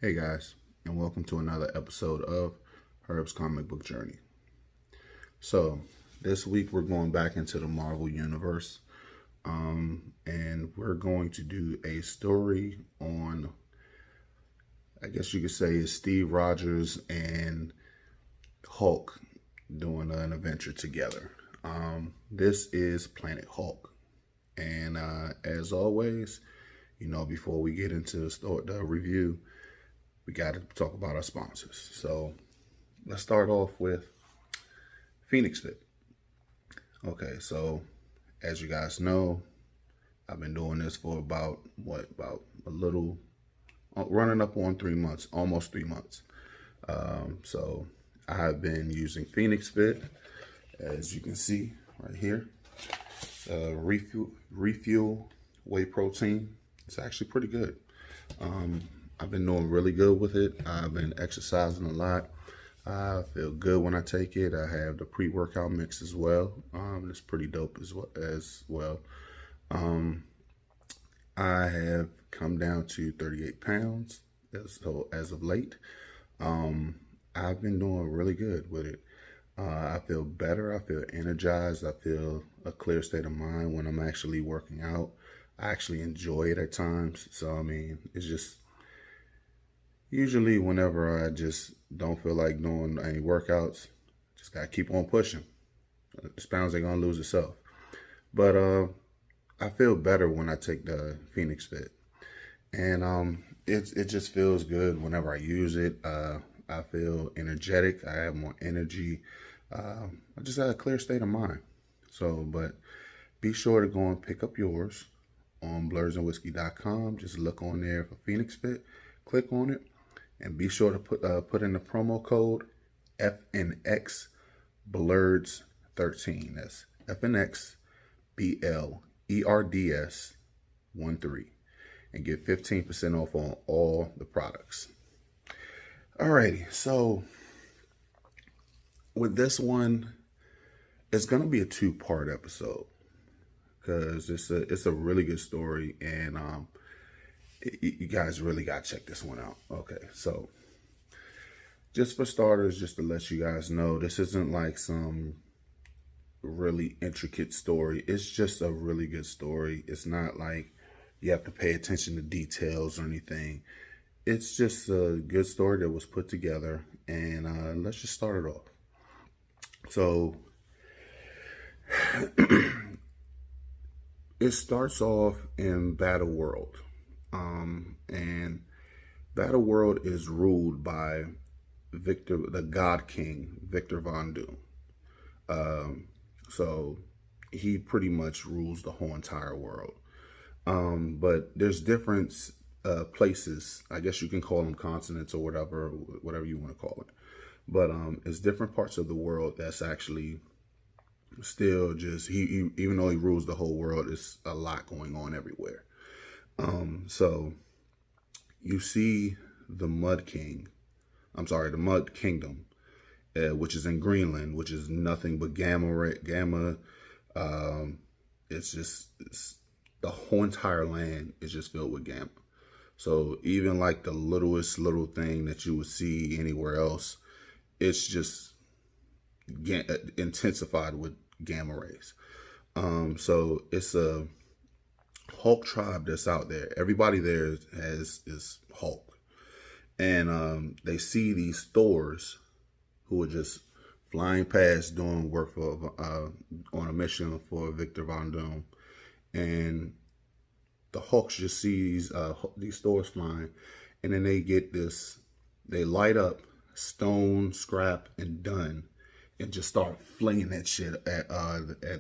Hey guys, and welcome to another episode of Herb's Comic Book Journey. So, this week we're going back into the Marvel Universe, and we're going to do a story on, I guess you could say, Steve Rogers and Hulk doing an adventure together. This is Planet Hulk, and as always, before we get into the review, we got to talk about our sponsors. So let's start off with FNX Fit. Okay, so as you guys know, I've been doing this for about running up on 3 months, almost 3 months. So I have been using FNX Fit, as you can see right here. Refuel whey protein. It's actually pretty good. I've been doing really good with it. I've been exercising a lot. I feel good when I take it. I have the pre-workout mix as well. It's pretty dope as well. I have come down to 38 pounds as of late. I've been doing really good with it. I feel better. I feel energized. I feel a clear state of mind when I'm actually working out. I actually enjoy it at times. So, I mean, it's just usually whenever I just don't feel like doing any workouts, just got to keep on pushing. This pounds ain't going to lose itself. But I feel better when I take the FNX Fit. And it just feels good whenever I use it. I feel energetic. I have more energy. I just have a clear state of mind. So, but be sure to go and pick up yours on blurredsandwhiskey.com. Just look on there for FNX Fit. Click on it. And be sure to put in the promo code FNX Blerds13. That's FNX BLERDS 13. And get 15% off on all the products. Alrighty, so with this one, it's gonna be a 2-part episode because it's a really good story, and you guys really got to check this one out. Okay, so just for starters, just to let you guys know, this isn't like some really intricate story. It's just a really good story. It's not like you have to pay attention to details or anything. It's just a good story that was put together, and let's just start it off. So it starts off in Battle World. And Battle World is ruled by the God King, Victor Von Doom. So he pretty much rules the whole entire world. But there's different places, I guess you can call them continents or whatever you want to call it. But it's different parts of the world that's actually still just, he even though he rules the whole world, it's a lot going on everywhere. So you see the Mud Kingdom, which is in Greenland, which is nothing but gamma. It's the whole entire land is just filled with gamma. So even like the littlest little thing that you would see anywhere else, it's just intensified with gamma rays. So it's a Hulk tribe that's out there. Everybody there is Hulk, and they see these Thors who are just flying past doing work for on a mission for Victor Von Doom, and the Hulks just see these Thors flying, and then they light up stone, scrap, and done, and just start flinging that shit at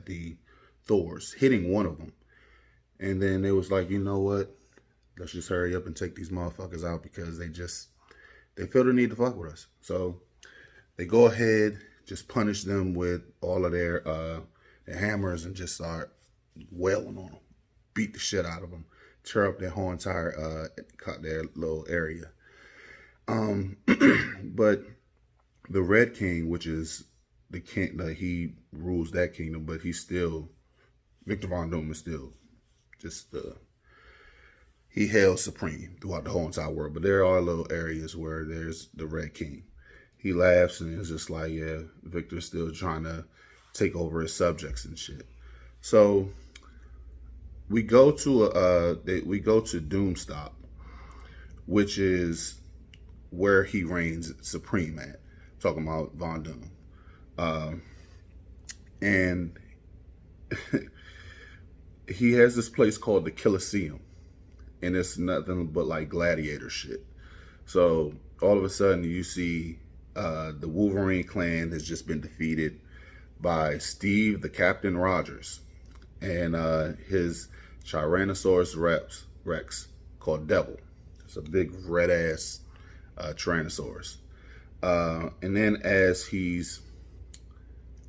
the Thors, hitting one of them. And then they was like, you know what? Let's just hurry up and take these motherfuckers out because they feel the need to fuck with us. So they go ahead, just punish them with all of their hammers and just start wailing on them, beat the shit out of them, tear up their whole entire their little area. But the Red King, which is the king, he rules that kingdom, but he's still, Victor Von Doom is still just he hails supreme throughout the whole entire world. But there are little areas where there's the Red King. He laughs and is just like, yeah, Victor's still trying to take over his subjects and shit. So we go to Doomstop, which is where he reigns supreme at. Talking about Von Doom. And he has this place called the Colosseum. And it's nothing but like gladiator shit. So all of a sudden you see the Wolverine clan has just been defeated by Steve the Captain Rogers and his Tyrannosaurus Rex called Devil. It's a big red ass Tyrannosaurus. And then as he's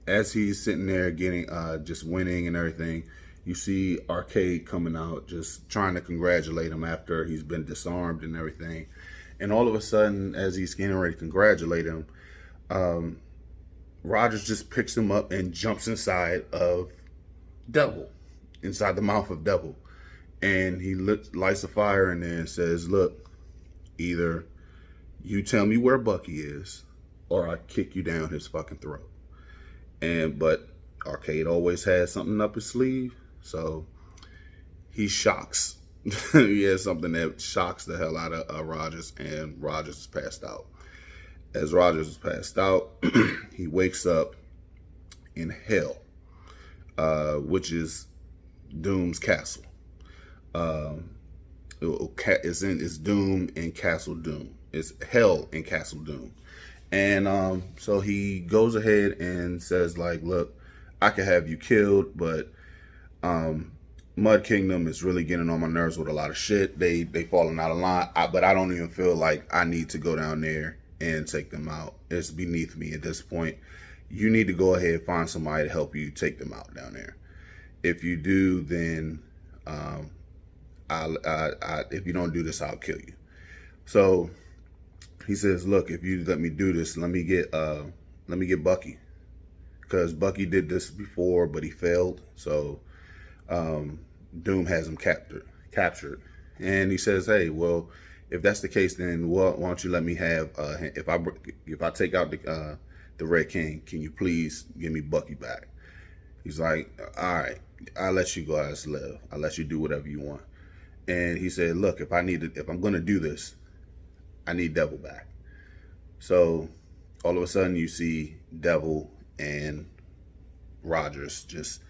sitting there getting just winning and everything, you see Arcade coming out, just trying to congratulate him after he's been disarmed and everything. And all of a sudden, as he's getting ready to congratulate him, Rogers just picks him up and jumps inside of Devil, inside the mouth of Devil. And he lights a fire in there and says, look, either you tell me where Bucky is, or I kick you down his fucking throat. But Arcade always has something up his sleeve, so he shocks. He has something that shocks the hell out of Rogers, and Rogers is passed out. As Rogers is passed out, he wakes up in hell, which is Doom's castle. It's Doom and Castle Doom. It's Hell in Castle Doom. And so he goes ahead and says, like, look, I could have you killed, but Mud Kingdom is really getting on my nerves with a lot of shit. They falling out of line, but I don't even feel like I need to go down there and take them out. It's beneath me at this point. You need to go ahead and find somebody to help you take them out down there. If you do, then if you don't do this, I'll kill you. So he says, look, if you let me do this, let me get Bucky, because Bucky did this before, but he failed. So Doom has him captured, and he says, hey, well, if that's the case, then why don't you let me have if I take out the Red King, can you please give me Bucky back? He's like, all right, I'll let you guys live. I'll let you do whatever you want. And he said, look, if I'm gonna do this, I need Devil back. So all of a sudden you see Devil and Rogers just,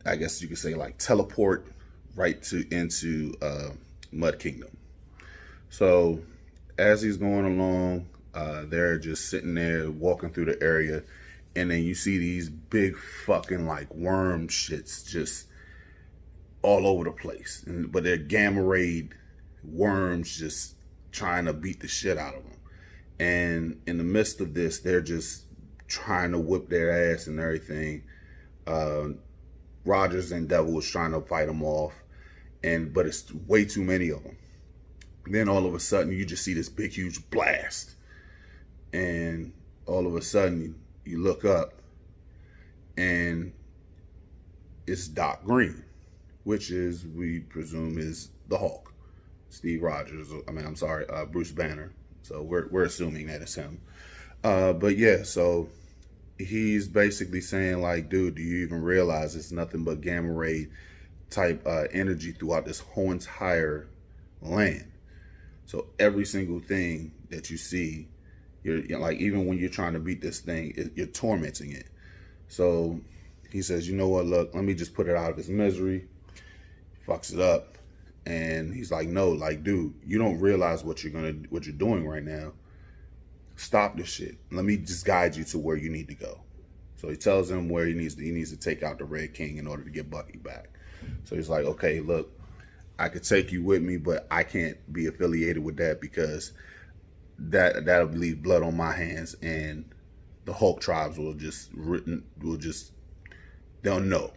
I guess you could say, like, teleport right into Mud Kingdom. So as he's going along, they're just sitting there walking through the area, and then you see these big fucking like worm shits just all over the place. But they're gamma rayed worms just trying to beat the shit out of them. And in the midst of this, they're just trying to whip their ass and everything. Rogers and Devil was trying to fight them off, but it's way too many of them. Then all of a sudden, you just see this big, huge blast. And all of a sudden, you look up, and it's Doc Green, which is, we presume, is the Hulk. Bruce Banner. So we're assuming that it's him. But yeah, so he's basically saying, like, dude, do you even realize it's nothing but gamma ray type energy throughout this whole entire land? So every single thing that you see, you're like, even when you're trying to beat this thing, you're tormenting it. So he says, you know what, look, let me just put it out of its misery. Fucks it up. And he's like, no, like, dude, you don't realize what you're doing right now. Stop this shit. Let me just guide you to where you need to go. So he tells him where he needs to take out the Red King in order to get Bucky back. So he's like, okay, look, I could take you with me, but I can't be affiliated with that, because that'll leave blood on my hands, and the Hulk tribes they'll know.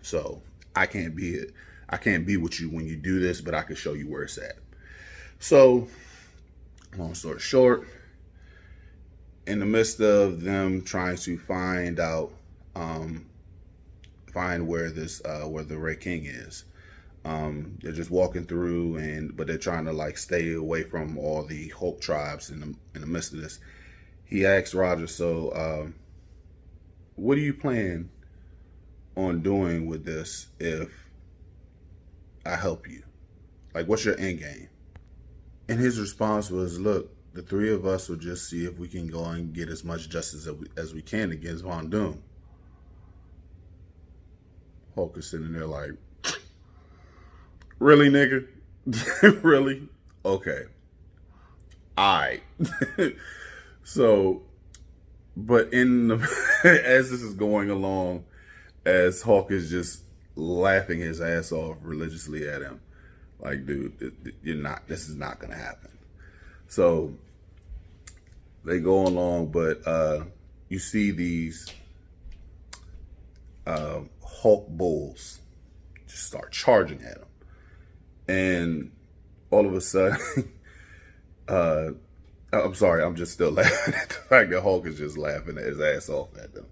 So I can't be with you when you do this, but I can show you where it's at. So long story short, in the midst of them trying to find where the Red King is, They're just walking through, but they're trying to like stay away from all the Hulk tribes in the midst of this. He asks Roger, so what do you plan on doing with this if I help you? Like, what's your end game? And his response was, look, the three of us will just see if we can go and get as much justice as we can against Von Doom. Hulk is sitting there like, really, nigga? Really? Okay. Alright. So, but as this is going along, as Hulk is just laughing his ass off religiously at him, like, dude, this is not gonna happen. So they go along, but you see these Hulk bulls just start charging at him, and all of a sudden, I'm sorry, I'm just still laughing at the fact that Hulk is just laughing his ass off at them.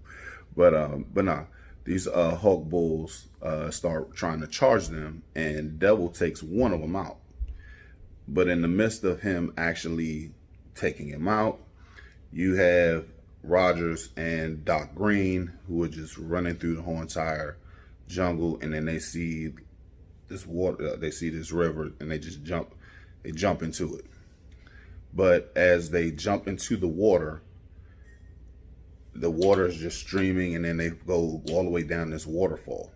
But nah, these Hulk bulls start trying to charge them, and Devil takes one of them out. But in the midst of him actually taking him out, you have Rogers and Doc Green, who are just running through the whole entire jungle, and then they see this water, they see this river, and they just jump into it. But as they jump into the water is just streaming, and then they go all the way down this waterfall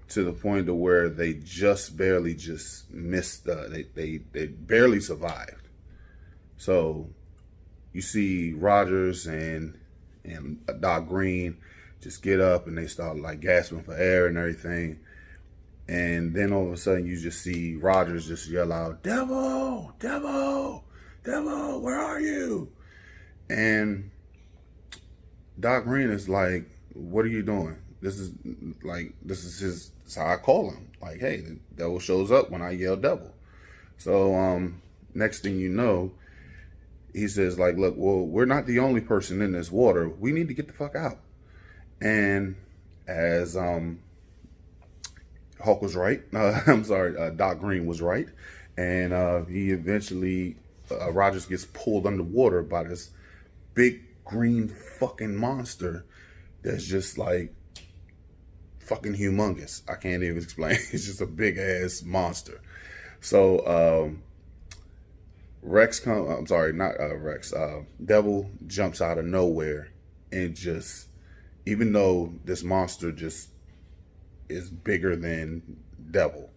to the point of where they just barely missed, they barely survived. So you see Rogers and Doc Green just get up, and they start like gasping for air and everything. And then all of a sudden you just see Rogers just yell out, "Devil, Devil, Devil, where are you?" And Doc Green is like, "What are you doing?" This is how I call him. Like, hey, the devil shows up when I yell devil. So next thing you know, he says like, look, well, we're not the only person in this water. We need to get the fuck out. And as Hulk was right, I'm sorry, Doc Green was right. And he eventually, Rogers gets pulled underwater by this big green fucking monster that's just like fucking humongous. I can't even explain. It's just a big ass monster. So Rex I'm sorry, not Rex. Devil jumps out of nowhere, and just, even though this monster just is bigger than Devil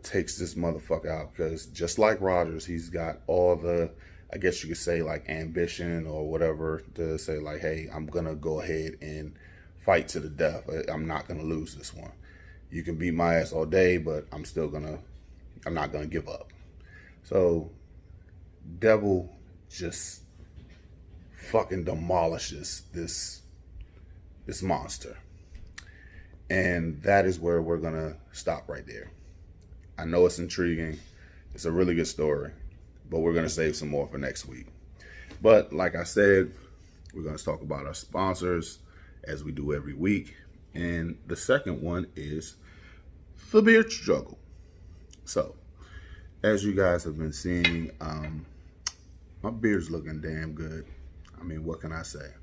takes this motherfucker out, because just like Rogers, he's got all the, I guess you could say, like ambition or whatever, to say like, hey, I'm gonna go ahead and fight to the death. I'm not gonna lose this one. You can beat my ass all day, but I'm not gonna give up. So Devil just fucking demolishes this monster. And that is where we're gonna stop right there. I know it's intriguing. It's a really good story, but we're gonna save some more for next week. But like I said, we're gonna talk about our sponsors as we do every week. And the second one is the Beard Struggle. So, as you guys have been seeing, my beard's looking damn good. I mean, what can I say?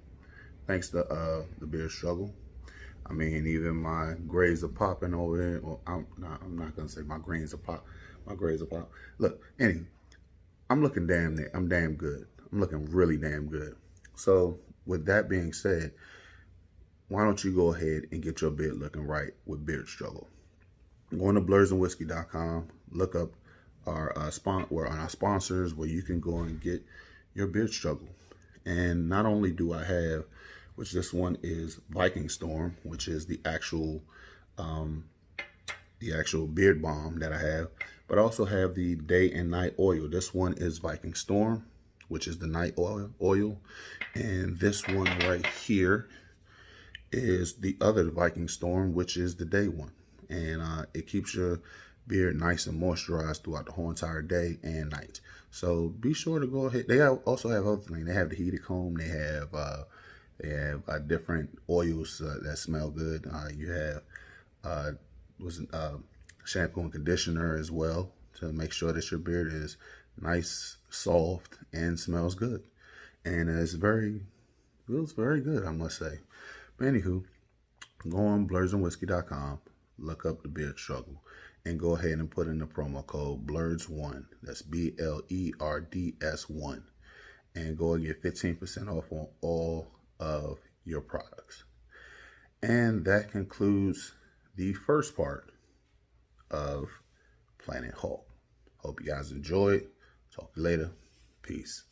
Thanks to the Beard Struggle. I mean, even my grays are popping over here. Well, I'm not gonna say my grays are pop. My grays are pop. Look, anyway, I'm looking damn good. I'm looking really damn good. So, with that being said, why don't you go ahead and get your beard looking right with Beard Struggle? Go on to blursandwhiskey.com, look up our sponsors, where you can go and get your Beard Struggle. And not only do I have, which this one is Viking Storm, which is the actual beard balm that I have, but I also have the day and night oil. This one is Viking Storm, which is the night oil, and this one right here is the other Viking Storm, which is the day one. And it keeps your beard nice and moisturized throughout the whole entire day and night. So be sure to go ahead. They also have other things. They have the heated comb. They have different oils that smell good. You have was shampoo and conditioner as well to make sure that your beard is nice, soft, and smells good. And feels very good, I must say. But anywho, go on blurdsandwhiskey.com, look up the beard struggle, and go ahead and put in the promo code BLERDS1. That's BLERDS1. And go and get 15% off on all of your products. And that concludes the first part of Planet Hulk. Hope you guys enjoyed. Talk to you later. Peace.